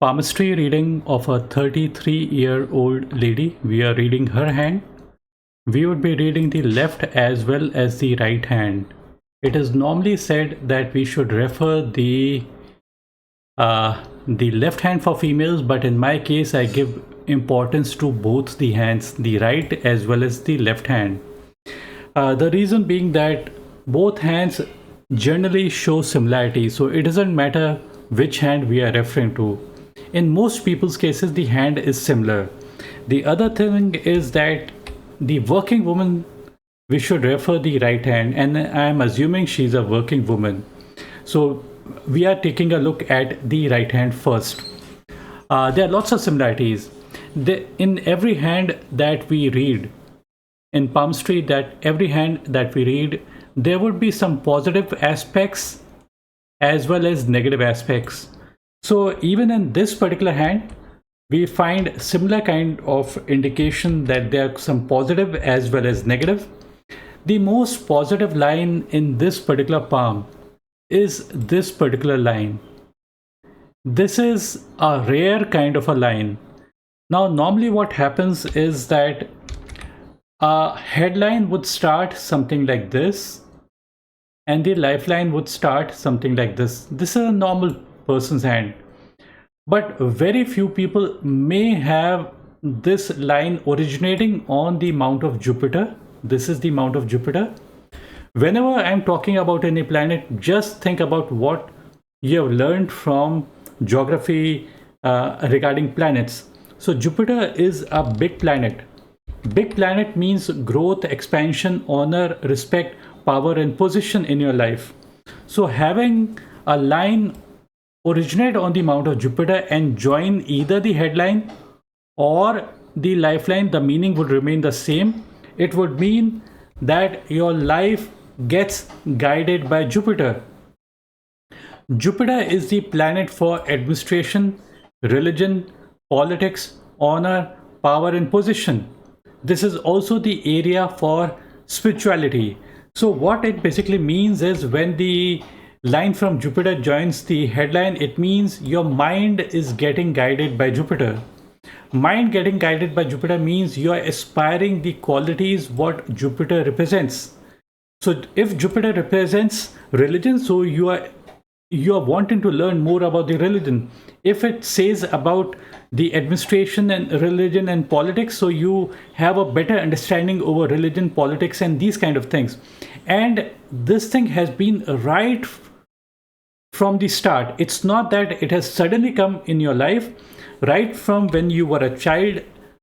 Palmistry reading of a 33-year-old lady. We are reading her hand. We would be reading the left as well as the right hand. It is normally said that we should refer the left hand for females, but in my case, I give importance to both the hands, the right as well as the left hand. The reason being that both hands generally show similarity, so it doesn't matter which hand we are referring to. In most people's cases, the hand is similar. The other thing is that the working woman, we should refer the right hand, and I'm assuming she's a working woman. So we are taking a look at the right hand first. There are lots of similarities. In every hand that we read, in palmistry, that every hand that we read, there would be some positive aspects as well as negative aspects. So even in this particular hand, we find similar kind of indication that there are some positive as well as negative. The most positive line in this particular palm is this particular line. This is a rare kind of a line. Now, normally what happens is that a headline would start something like this, and the lifeline would start something like this. This is a normal person's hand. But very few people may have this line originating on the mount of Jupiter. This is the mount of Jupiter. Whenever I'm talking about any planet, just think about what you have learned from geography regarding planets. So Jupiter is a big planet. Big planet means growth, expansion, honor, respect, power, and position in your life. So having a line originate on the mount of Jupiter and join either the headline or the lifeline, the meaning would remain the same. It would mean that your life gets guided by Jupiter. Jupiter is the planet for administration, religion, politics, honor, power, and position. This is also the area for spirituality. So what it basically means is when the line from Jupiter joins the headline, it means your mind is getting guided by Jupiter. Mind getting guided by Jupiter means you are aspiring the qualities what Jupiter represents. So if Jupiter represents religion, so you are wanting to learn more about the religion. If it says about the administration and religion and politics, so you have a better understanding over religion, politics, and these kind of things. And this thing has been right from the start. It's not that it has suddenly come in your life. Right from when you were a child,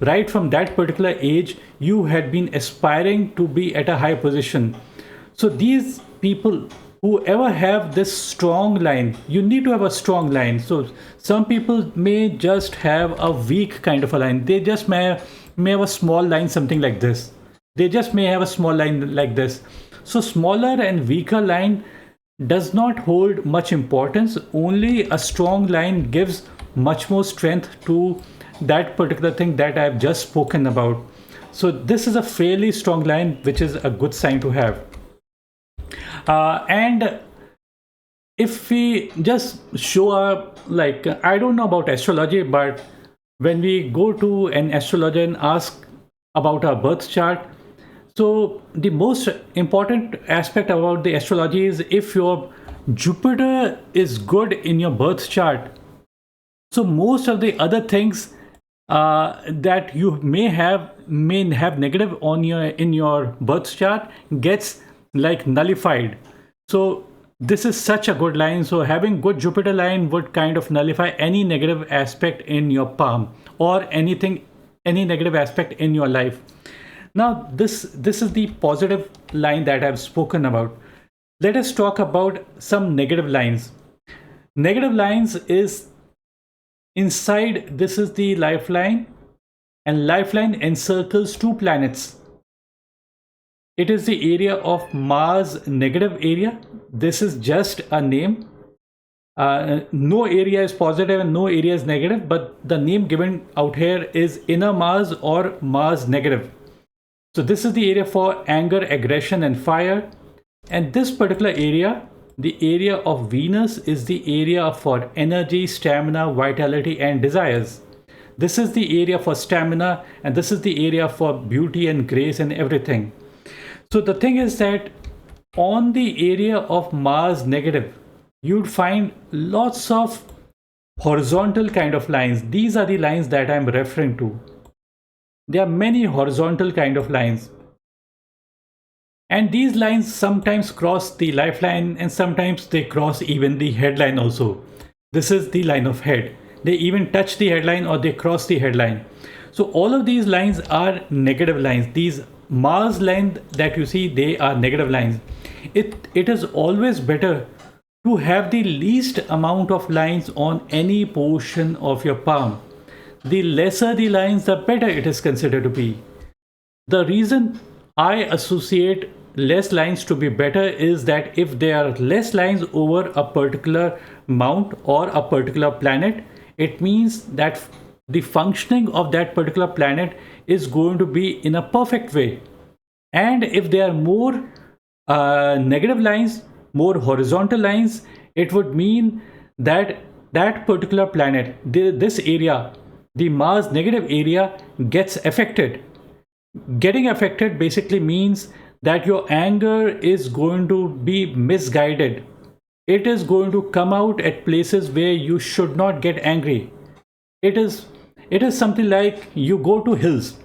right from that particular age, you had been aspiring to be at a high position. So these people, whoever have this strong line, you need to have a strong line. So some people may just have a weak kind of a line. They just may have a small line, something like this. They just may have a small line like this. So smaller and weaker line does not hold much importance. Only a strong line gives much more strength to that particular thing that I've just spoken about. So this is a fairly strong line, which is a good sign to have. And if we just show up, like, I don't know about astrology, but when we go to an astrologer and ask about our birth chart, so the most important aspect about the astrology is if your Jupiter is good in your birth chart, so most of the other things that you may have negative on in your birth chart gets like nullified. So this is such a good line. So having good Jupiter line would kind of nullify any negative aspect in your palm or any negative aspect in your life. Now this is the positive line that I've spoken about. Let us talk about some negative lines. Negative lines is inside, this is the lifeline, and lifeline encircles two planets. It is the area of Mars negative area. This is just a name. No area is positive and no area is negative, but the name given out here is inner Mars or Mars negative. So this is the area for anger, aggression, and fire. And this particular area the area of Venus is the area for energy, stamina, vitality, and desires. This is the area for stamina, and this is the area for beauty and grace and everything. So the thing is that on the area of Mars negative, you'd find lots of horizontal kind of lines. These are the lines that I'm referring to. There are many horizontal kind of lines. And these lines sometimes cross the lifeline and sometimes they cross even the headline also. This is the line of head. They even touch the headline or they cross the headline. So all of these lines are negative lines. These Mars lines that you see, they are negative lines. It is always better to have the least amount of lines on any portion of your palm. The lesser the lines, the better it is considered to be. The reason I associate less lines to be better is that if there are less lines over a particular mount or a particular planet, it means that the functioning of that particular planet is going to be in a perfect way. And if there are more negative lines, more horizontal lines, it would mean that that particular planet, this area, the Mars negative area, gets affected. Getting affected basically means that your anger is going to be misguided. It is going to come out at places where you should not get angry. It is something like you go to hills,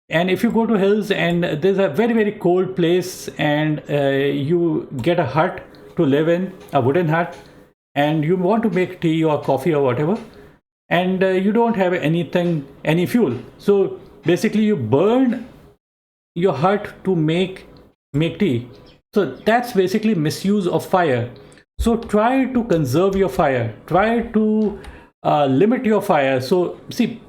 and if you go to hills and there's a very cold place, and you get a hut to live in, a wooden hut, and you want to make tea or coffee or whatever, and you don't have any fuel, so basically you burn your hut to make tea. So that's basically misuse of fire. So try to conserve your fire, try to limit your fire. So see,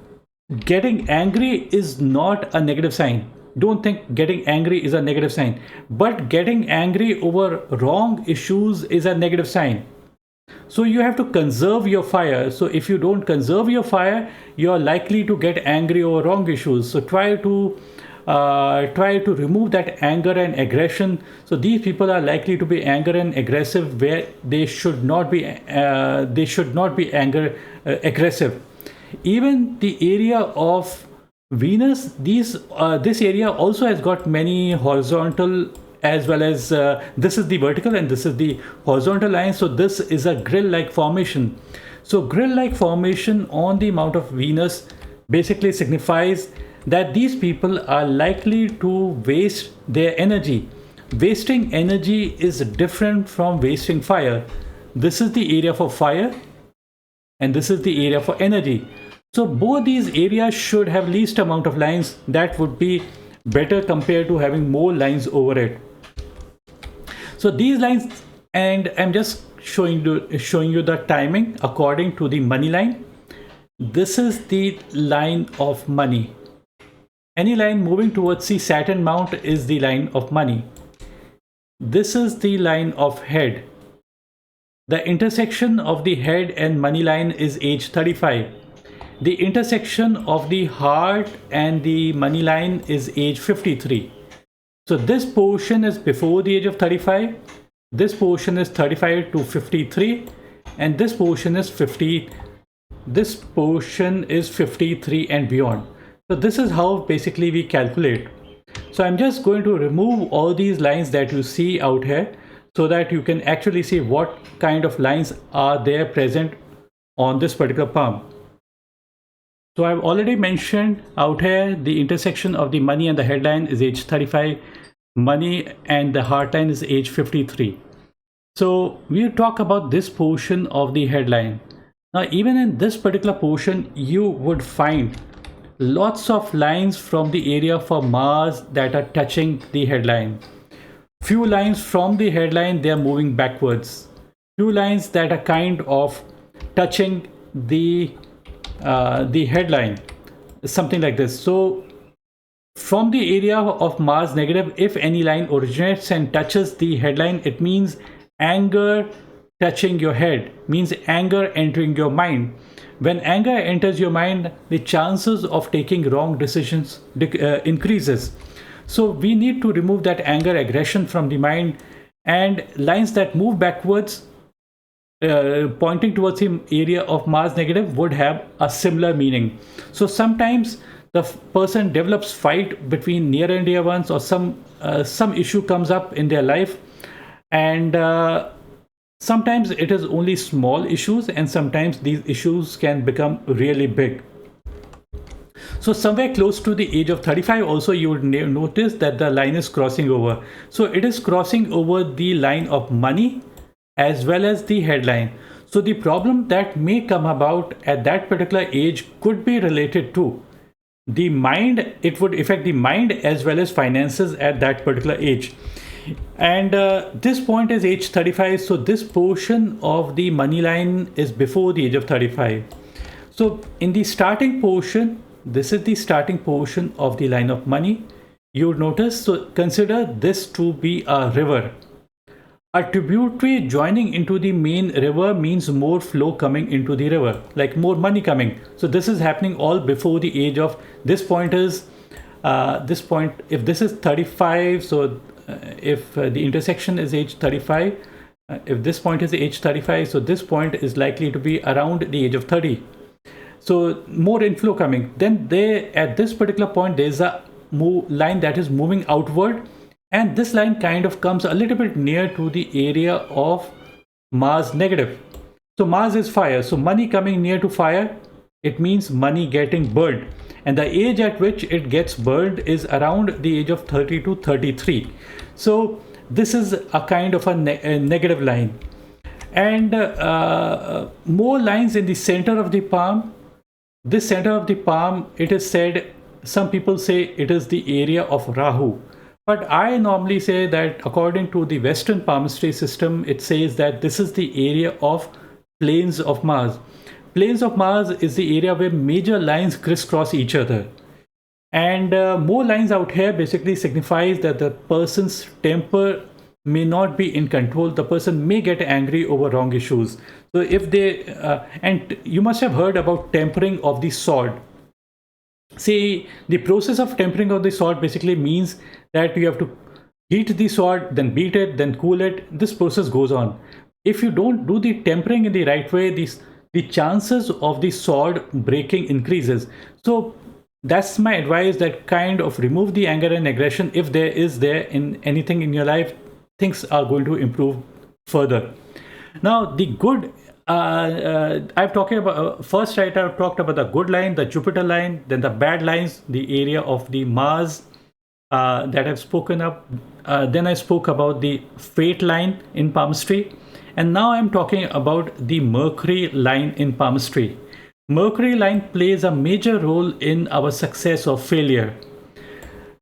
getting angry is not a negative sign. Don't think getting angry is a negative sign, but getting angry over wrong issues is a negative sign. So you have to conserve your fire. So if you don't conserve your fire, you are likely to get angry over wrong issues. So try to remove that anger and aggression. So these people are likely to be anger and aggressive where they should not be. Aggressive. Even the area of Venus, this area also has got many horizontal as well as this is the vertical and this is the horizontal line. So this is a grill-like formation. So grill-like formation on the mount of Venus basically signifies that these people are likely to waste their energy. Wasting energy is different from wasting fire. This is the area for fire and this is the area for energy. So both these areas should have least amount of lines. That would be better compared to having more lines over it. So these lines, and I'm just showing you the timing according to the money line. This is the line of money. Any line moving towards the Saturn mount is the line of money. This is the line of head. The intersection of the head and money line is age 35. The intersection of the heart and the money line is age 53. So this portion is before the age of 35. This portion is 35 to 53, and this portion is 50. This portion is 53 and beyond. So this is how basically we calculate. So I'm just going to remove all these lines that you see out here so that you can actually see what kind of lines are there present on this particular palm. So I've already mentioned out here the intersection of the money and the headline is age 35, money and the heart line is age 53. So we'll talk about this portion of the headline. Now even in this particular portion, you would find lots of lines from the area for Mars that are touching the headline. Few lines from the headline, they are moving backwards. Few lines that are kind of touching the headline, something like this. So from the area of Mars negative, if any line originates and touches the headline, it means anger touching your head, means anger entering your mind. When anger enters your mind, the chances of taking wrong decisions increases. So we need to remove that anger aggression from the mind and lines that move backwards pointing towards the area of Mars negative would have a similar meaning. So sometimes the person develops fight between near and dear ones, or some issue comes up in their life, and sometimes it is only small issues, and sometimes these issues can become really big. So somewhere close to the age of 35 also, you would notice that the line is crossing over. So it is crossing over the line of money as well as the headline. So the problem that may come about at that particular age could be related to the mind. It would affect the mind as well as finances at that particular age. And this point is age 35. So this portion of the money line is before the age of 35. So in the starting portion, this is the starting portion of the line of money. You would notice, so consider this to be a river. A tributary joining into the main river means more flow coming into the river, like more money coming. So this is happening all before the age of, this point is this point, if this is 35, so if the intersection is age 35, if this point is age 35, so this point is likely to be around the age of 30. So more inflow coming. Then there, at this particular point, there's a line that is moving outward, and this line kind of comes a little bit near to the area of Mars negative. So Mars is fire, so money coming near to fire, it means money getting burned, and the age at which it gets burned is around the age of 30 to 33. So this is a kind of a negative line. And more lines in the center of the palm. This center of the palm, it is said, some people say it is the area of Rahu. But I normally say that according to the Western palmistry system, it says that this is the area of planes of Mars. Planes of Mars is the area where major lines crisscross each other. And more lines out here basically signifies that the person's temper may not be in control. The person may get angry over wrong issues. So if they, and you must have heard about tempering of the sword. See, the process of tempering of the sword basically means that you have to heat the sword, then beat it, then cool it. This process goes on. If you don't do the tempering in the right way, the chances of the sword breaking increases. So that's my advice, that kind of remove the anger and aggression. If there is there in anything in your life, things are going to improve further. Now the good, I've talked about first, right? I've talked about the good line, the Jupiter line, then the bad lines, the area of the Mars that I've spoken up. Then I spoke about the fate line in palmistry, and now I'm talking about the Mercury line in palmistry. Mercury line plays a major role in our success or failure.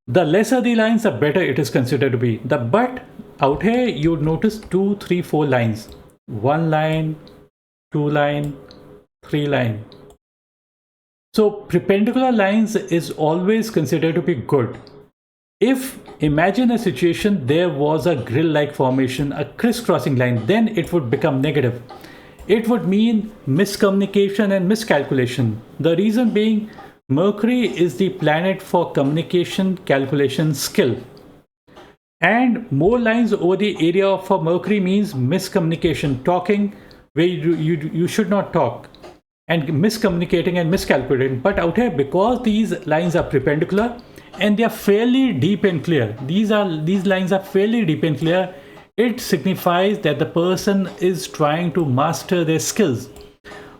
The lesser the lines, the better it is considered to be. But out here you would notice 2, 3, 4 lines. 1 line, 2 line, 3 line. So perpendicular lines is always considered to be good. If, imagine a situation, there was a grill-like formation, a crisscrossing line, then it would become negative. It would mean miscommunication and miscalculation. The reason being, Mercury is the planet for communication, calculation, skill. And more lines over the area for Mercury means miscommunication, talking where you should not talk, and miscommunicating and miscalculating. But out here, because these lines are perpendicular and they are fairly deep and clear, these lines are fairly deep and clear, it signifies that the person is trying to master their skills.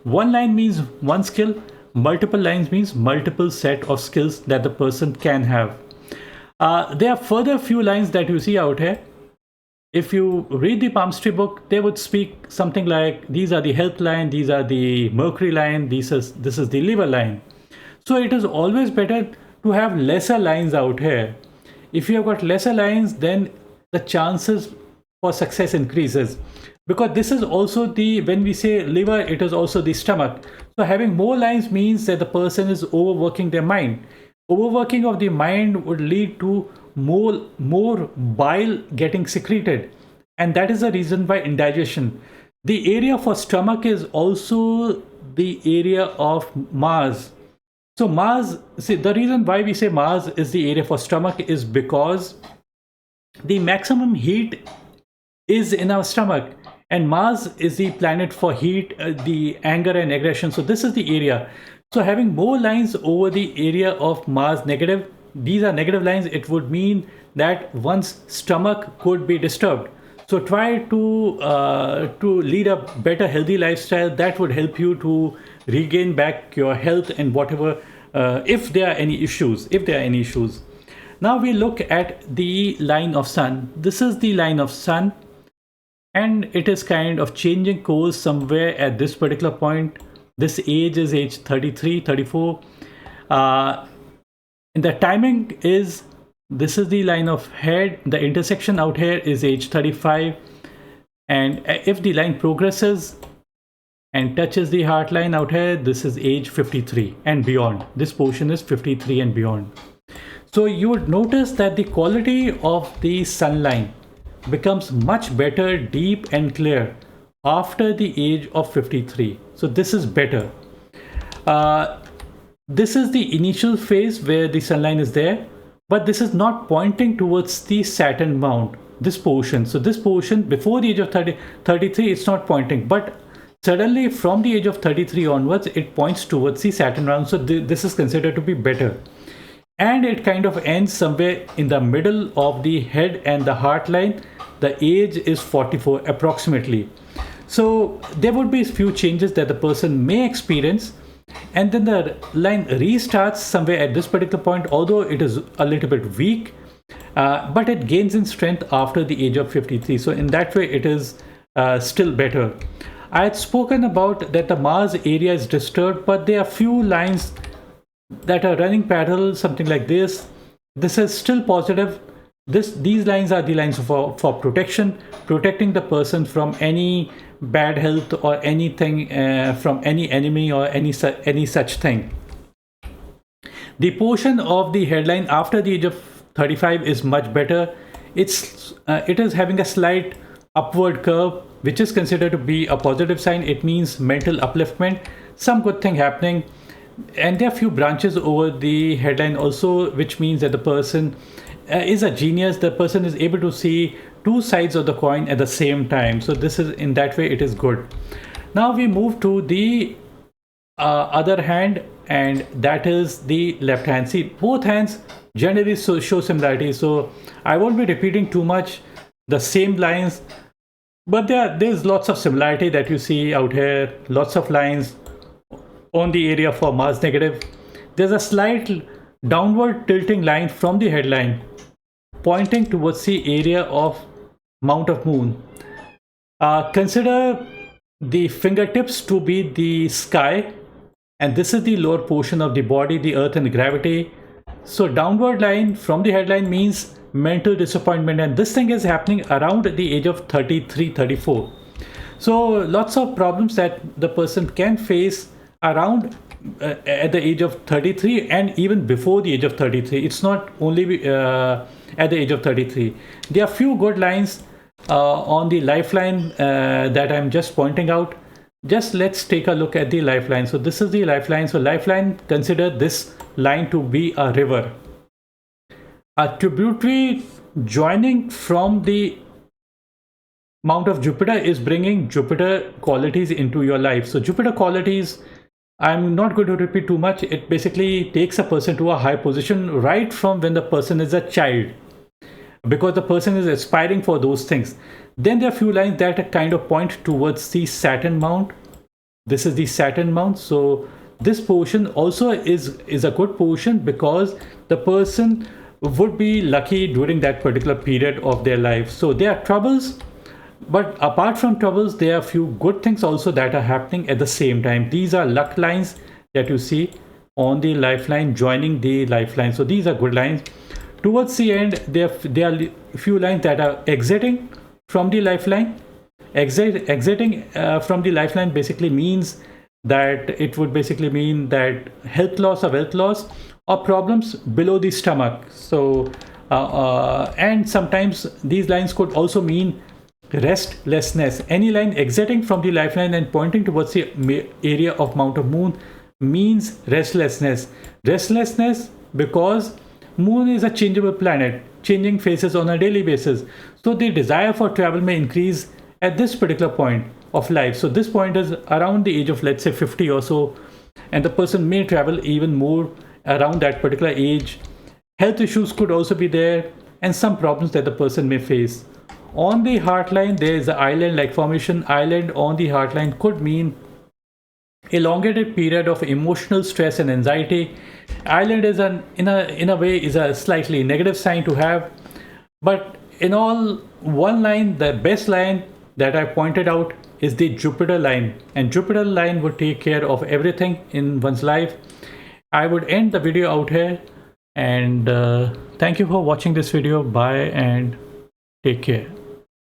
One line means one skill, multiple lines means multiple set of skills that the person can have. There are further few lines that you see out here. If you read the palmistry book, they would speak something like, these are the health line, these are the Mercury line, this is the liver line. So it is always better to have lesser lines out here. If you have got lesser lines, then the chances for success increases, because this is also the, when we say liver, it is also the stomach. So having more lines means that the person is overworking their mind. Overworking of the mind would lead to more bile getting secreted, and that is the reason why indigestion. The area for stomach is also the area of Mars. So Mars, see, the reason why we say Mars is the area for stomach is because the maximum heat is in our stomach, and Mars is the planet for heat, the anger and aggression. So this is the area. So having more lines over the area of Mars negative, these are negative lines, it would mean that one's stomach could be disturbed. So try to lead a better healthy lifestyle that would help you to regain back your health and whatever, if there are any issues, now we look at the line of sun. This is the line of sun, and it is kind of changing course somewhere at this particular point. This age is age 33, 34. And the timing is, this is the line of head, the intersection out here is age 35, and if the line progresses and touches the heart line out here, this is age 53 and beyond. This portion is 53 and beyond. So you would notice that the quality of the sun line becomes much better, deep and clear after the age of 53. So this is better. This is the initial phase where the sun line is there, but this is not pointing towards the Saturn mount, this portion. So this portion before the age of 33, it's not pointing, but suddenly from the age of 33 onwards, it points towards the Saturn mount. So this is considered to be better. And it kind of ends somewhere in the middle of the head and the heart line. The age is 44 approximately. So there would be a few changes that the person may experience, and then the line restarts somewhere at this particular point, although it is a little bit weak, but it gains in strength after the age of 53. So in that way, it is still better. I had spoken about that the Mars area is disturbed, but there are few lines that are running parallel, something like this. This is still positive. These lines are the lines for protecting the person from any bad health or anything, from any enemy or any such thing. The portion of the headline after the age of 35 is much better. It is having a slight upward curve, which is considered to be a positive sign. It means mental upliftment, some good thing happening. And there are few branches over the headline also, which means that the person is a genius. The person is able to see two sides of the coin at the same time. So this is, in that way, it is good. Now we move to the other hand, and that is the left hand. See, both hands generally show similarity, so I won't be repeating too much the same lines, but there's lots of similarity that you see out here. Lots of lines on the area for Mars negative. There's a slight downward tilting line from the headline pointing towards the area of mount of moon. Consider the fingertips to be the sky, and this is the lower portion of the body, the earth and the gravity. So downward line from the headline means mental disappointment, and this thing is happening around the age of 33, 34. So lots of problems that the person can face around at the age of 33 and even before the age of 33. It's not only at the age of 33. There are few good lines on the lifeline that I'm just pointing out. Just let's take a look at the lifeline. So this is the lifeline. So lifeline, consider this line to be a river. A tributary joining from the Mount of Jupiter is bringing Jupiter qualities into your life. So Jupiter qualities, I'm not going to repeat too much. It basically takes a person to a high position right from when the person is a child, because the person is aspiring for those things. Then there are a few lines that kind of point towards the Saturn mount. This is the Saturn mount. So this portion also is a good portion, because the person would be lucky during that particular period of their life. So there are troubles, but apart from troubles, there are a few good things also that are happening at the same time. These are luck lines that you see on the lifeline joining the lifeline. So these are good lines. Towards the end, there are a few lines that are exiting from the lifeline. Exiting from the lifeline basically means that it would basically mean that health loss or wealth loss or problems below the stomach. So and sometimes these lines could also mean restlessness. Any line exiting from the lifeline and pointing towards the area of Mount of Moon means restlessness. Restlessness because Moon is a changeable planet, changing phases on a daily basis. So the desire for travel may increase at this particular point of life. So this point is around the age of, let's say, 50 or so, and the person may travel even more around that particular age. Health issues could also be there, and some problems that the person may face. On the heartline, there is an island like formation. Island on the heartline could mean elongated period of emotional stress and anxiety. Island is in a way is a slightly negative sign to have, but in all, one line, the best line that I pointed out is the Jupiter line, and Jupiter line would take care of everything in one's life. I would end the video out here, and thank you for watching this video. Bye and take care.